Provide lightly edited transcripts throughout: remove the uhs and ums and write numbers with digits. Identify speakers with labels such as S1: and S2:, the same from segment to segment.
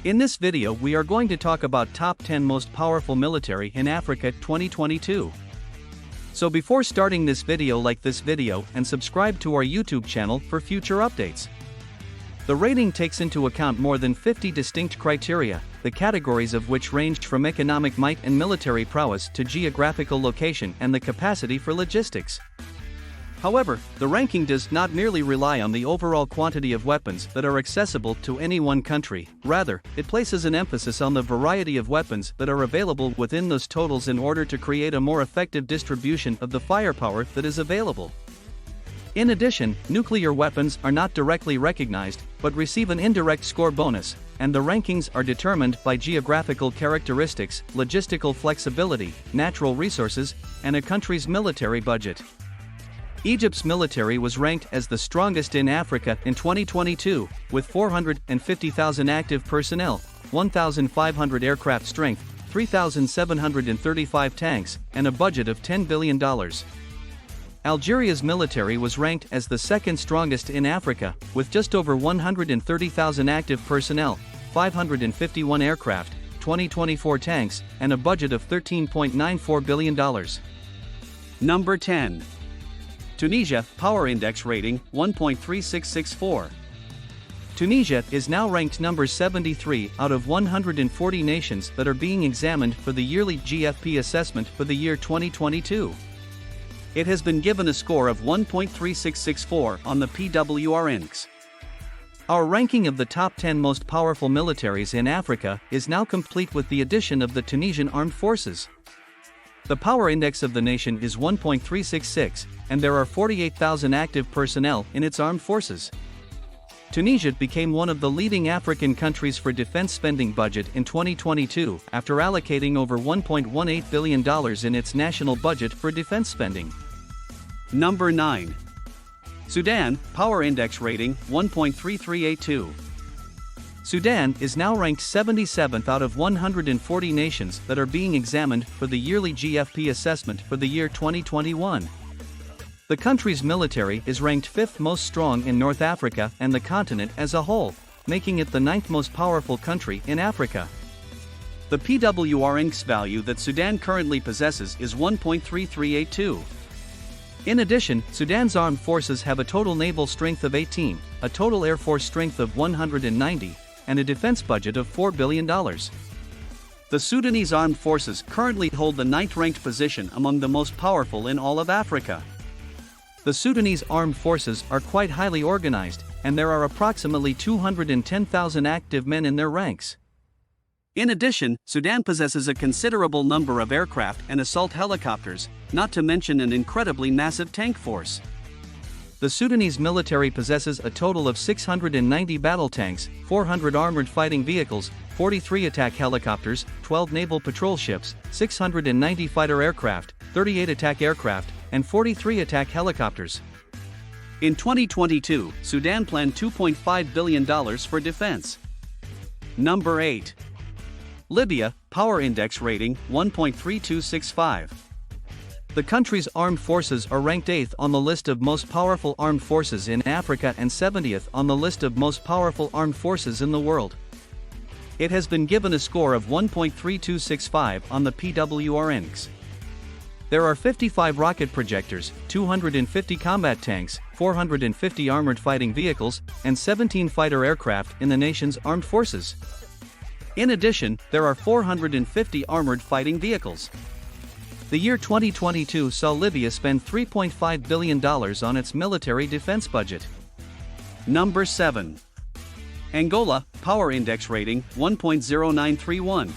S1: In this video we are going to talk about top 10 most powerful military in Africa 2022. So before starting this video, like this video and subscribe to our YouTube channel for future updates. The rating takes into account more than 50 distinct criteria, the categories of which ranged from economic might and military prowess to geographical location and the capacity for logistics. However, the ranking does not merely rely on the overall quantity of weapons that are accessible to any one country. Rather, it places an emphasis on the variety of weapons that are available within those totals in order to create a more effective distribution of the firepower that is available. In addition, nuclear weapons are not directly recognized, but receive an indirect score bonus, and the rankings are determined by geographical characteristics, logistical flexibility, natural resources, and a country's military budget. Egypt's military was ranked as the strongest in Africa in 2022, with 450,000 active personnel, 1,500 aircraft strength, 3,735 tanks, and a budget of $10 billion. Algeria's military was ranked as the second strongest in Africa, with just over 130,000 active personnel, 551 aircraft, 24 tanks, and a budget of $13.94 billion. Number 10. Tunisia, Power Index rating 1.3664. Tunisia is now ranked number 73 out of 140 nations that are being examined for the yearly GFP assessment for the year 2022. It has been given a score of 1.3664 on the PWR Index. Our ranking of the top 10 most powerful militaries in Africa is now complete with the addition of the Tunisian Armed Forces. The power index of the nation is 1.366, and there are 48,000 active personnel in its armed forces. Tunisia became one of the leading African countries for defense spending budget in 2022 after allocating over $1.18 billion in its national budget for defense spending. Number 9. Sudan, Power Index rating 1.3382. Sudan is now ranked 77th out of 140 nations that are being examined for the yearly GFP assessment for the year 2021. The country's military is ranked 5th most strong in North Africa and the continent as a whole, making it the 9th most powerful country in Africa. The PWR Index value that Sudan currently possesses is 1.3382. In addition, Sudan's armed forces have a total naval strength of 18, a total air force strength of 190, and a defense budget of $4 billion. The Sudanese armed forces currently hold the 9th-ranked position among the most powerful in all of Africa. The Sudanese armed forces are quite highly organized, and there are approximately 210,000 active men in their ranks. In addition, Sudan possesses a considerable number of aircraft and assault helicopters, not to mention an incredibly massive tank force. The Sudanese military possesses a total of 690 battle tanks, 400 armored fighting vehicles, 43 attack helicopters, 12 naval patrol ships, 690 fighter aircraft, 38 attack aircraft, and 43 attack helicopters. In 2022, Sudan planned $2.5 billion for defense. Number 8. Libya, Power Index rating 1.3265. The country's armed forces are ranked 8th on the list of most powerful armed forces in Africa and 70th on the list of most powerful armed forces in the world. It has been given a score of 1.3265 on the PWR Index. There are 55 rocket projectors, 250 combat tanks, 450 armored fighting vehicles, and 17 fighter aircraft in the nation's armed forces. In addition, there are 450 armored fighting vehicles. The year 2022 saw Libya spend $3.5 billion on its military defense budget. Number 7. Angola, Power Index rating 1.0931.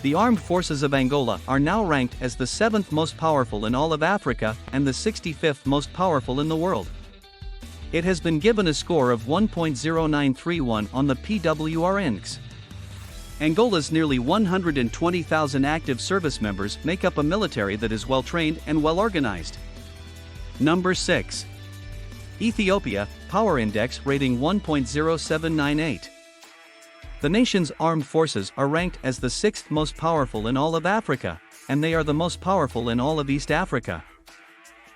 S1: The armed forces of Angola are now ranked as the 7th most powerful in all of Africa and the 65th most powerful in the world. It has been given a score of 1.0931 on the PWR Index. Angola's nearly 120,000 active service members make up a military that is well-trained and well-organized. Number 6. Ethiopia, Power Index rating 1.0798. The nation's armed forces are ranked as the 6th most powerful in all of Africa, and they are the most powerful in all of East Africa.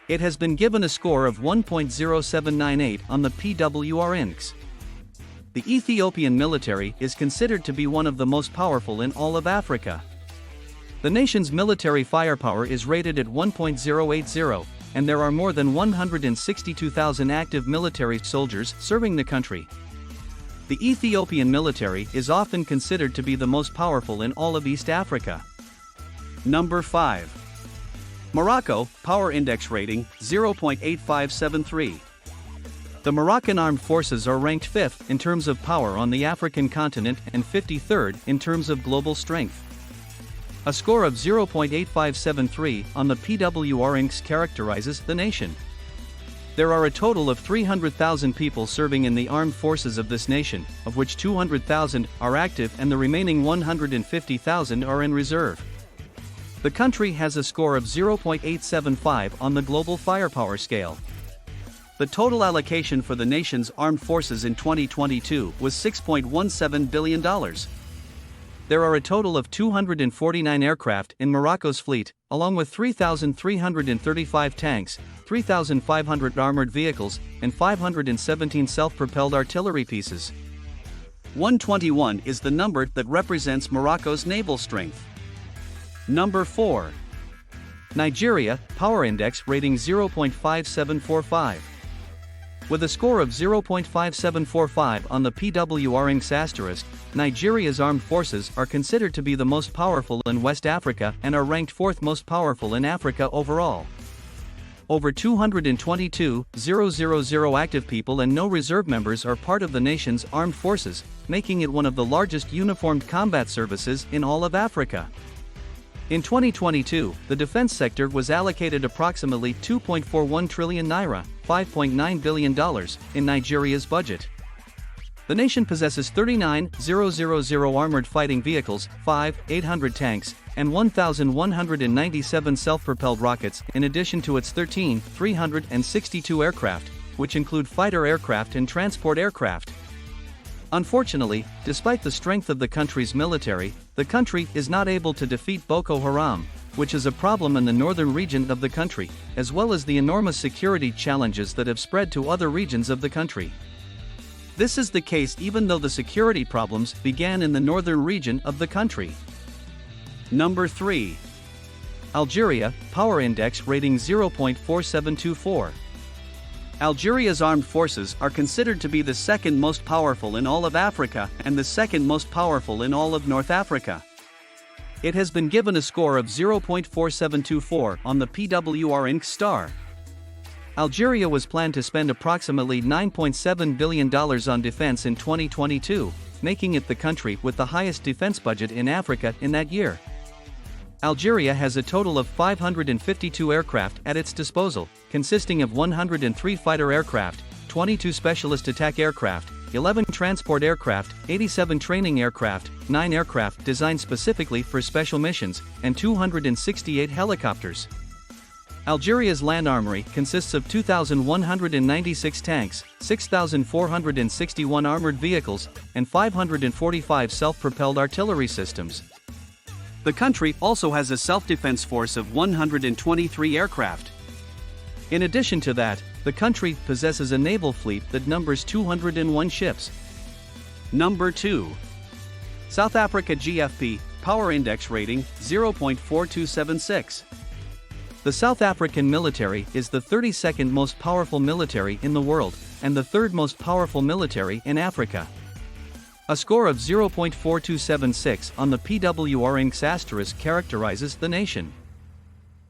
S1: It has been given a score of 1.0798 on the PWR Index. The Ethiopian military is considered to be one of the most powerful in all of Africa. The nation's military firepower is rated at 1.080, and there are more than 162,000 active military soldiers serving the country. The Ethiopian military is often considered to be the most powerful in all of East Africa. Number 5. Morocco, Power Index rating 0.8573. The Moroccan armed forces are ranked 5th in terms of power on the African continent and 53rd in terms of global strength. A score of 0.8573 on the PWR index characterizes the nation. There are a total of 300,000 people serving in the armed forces of this nation, of which 200,000 are active and the remaining 150,000 are in reserve. The country has a score of 0.875 on the global firepower scale. The total allocation for the nation's armed forces in 2022 was $6.17 billion. There are a total of 249 aircraft in Morocco's fleet, along with 3,335 tanks, 3,500 armored vehicles, and 517 self-propelled artillery pieces. 121 is the number that represents Morocco's naval strength. Number 4. Nigeria, Power Index rating 0.5745. With a score of 0.5745 on the PWR index asterisk, Nigeria's armed forces are considered to be the most powerful in West Africa and are ranked 4th most powerful in Africa overall. Over 222,000 active people and no reserve members are part of the nation's armed forces, making it one of the largest uniformed combat services in all of Africa. In 2022, the defense sector was allocated approximately 2.41 trillion naira, $5.9 billion, in Nigeria's budget. The nation possesses 39,000 armored fighting vehicles, 5,800 tanks, and 1,197 self-propelled rockets, in addition to its 13,362 aircraft, which include fighter aircraft and transport aircraft. Unfortunately, despite the strength of the country's military, the country is not able to defeat Boko Haram, which is a problem in the northern region of the country, as well as the enormous security challenges that have spread to other regions of the country. This is the case even though the security problems began in the northern region of the country. Number 3. Algeria, Power Index rating 0.4724. Algeria's armed forces are considered to be the second most powerful in all of Africa and the second most powerful in all of North Africa. It has been given a score of 0.4724 on the PWR index star. Algeria was planned to spend approximately $9.7 billion on defense in 2022, making it the country with the highest defense budget in Africa in that year. Algeria has a total of 552 aircraft at its disposal, consisting of 103 fighter aircraft, 22 specialist attack aircraft, 11 transport aircraft, 87 training aircraft, 9 aircraft designed specifically for special missions, and 268 helicopters. Algeria's land armory consists of 2,196 tanks, 6,461 armored vehicles, and 545 self-propelled artillery systems. The country also has a self-defense force of 123 aircraft. In addition to that, the country possesses a naval fleet that numbers 201 ships. Number 2. South Africa GFP, Power Index rating 0.4276. The South African military is the 32nd most powerful military in the world, and the 3rd most powerful military in Africa. A score of 0.4276 on the PWR index asterisk characterizes the nation.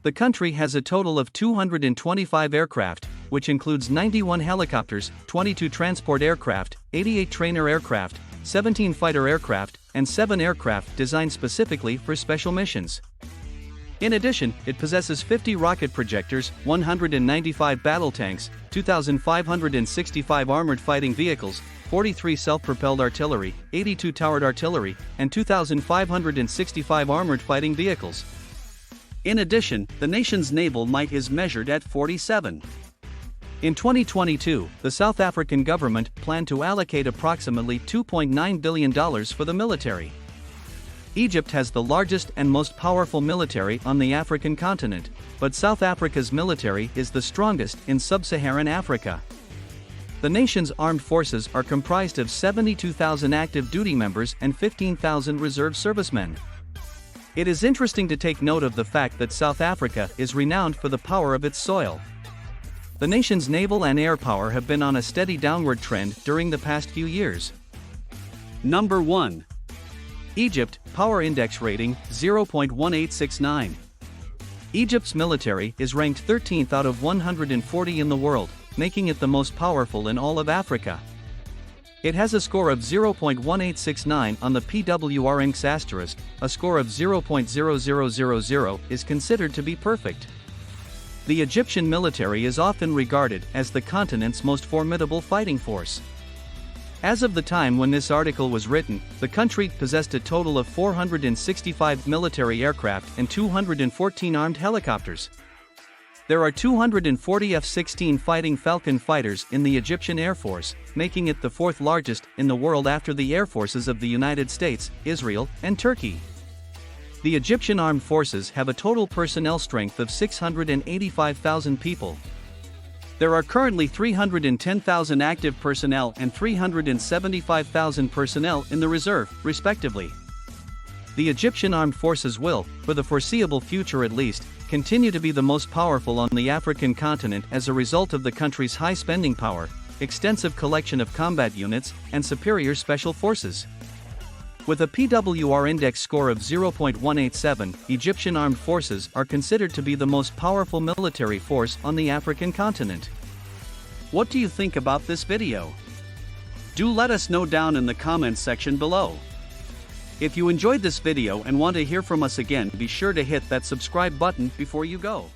S1: The country has a total of 225 aircraft, which includes 91 helicopters, 22 transport aircraft, 88 trainer aircraft, 17 fighter aircraft, and 7 aircraft designed specifically for special missions. In addition, it possesses 50 rocket projectors, 195 battle tanks, 2,565 armored fighting vehicles, 43 self-propelled artillery, 82 towered artillery, and 2,565 armored fighting vehicles. In addition, the nation's naval might is measured at 47. In 2022, the South African government planned to allocate approximately $2.9 billion for the military. Egypt has the largest and most powerful military on the African continent, but South Africa's military is the strongest in sub-Saharan Africa. The nation's armed forces are comprised of 72,000 active duty members and 15,000 reserve servicemen. It is interesting to take note of the fact that South Africa is renowned for the power of its soil. The nation's naval and air power have been on a steady downward trend during the past few years.
S2: Number 1.
S1: Egypt, Power Index rating 0.1869. Egypt's military is ranked 13th out of 140 in the world, making it the most powerful in all of Africa. It has a score of 0.1869 on the PWR Asterisk. A score of 0.0000 is considered to be perfect. The Egyptian military is often regarded as the continent's most formidable fighting force. As of the time when this article was written, the country possessed a total of 465 military aircraft and 214 armed helicopters. There are 240 F-16 Fighting Falcon fighters in the Egyptian Air Force, making it the fourth largest in the world after the air forces of the United States, Israel, and Turkey. The Egyptian armed forces have a total personnel strength of 685,000 people. There are currently 310,000 active personnel and 375,000 personnel in the reserve, respectively. The Egyptian armed forces will, for the foreseeable future at least, continue to be the most powerful on the African continent as a result of the country's high spending power, extensive collection of combat units, and superior special forces. With a PWR index score of 0.187, Egyptian armed forces are considered to be the most powerful military force on the African continent. What do you think about this video? Do let us know down in the comments section below. If you enjoyed this video and want to hear from us again, be sure to hit that subscribe button before you go.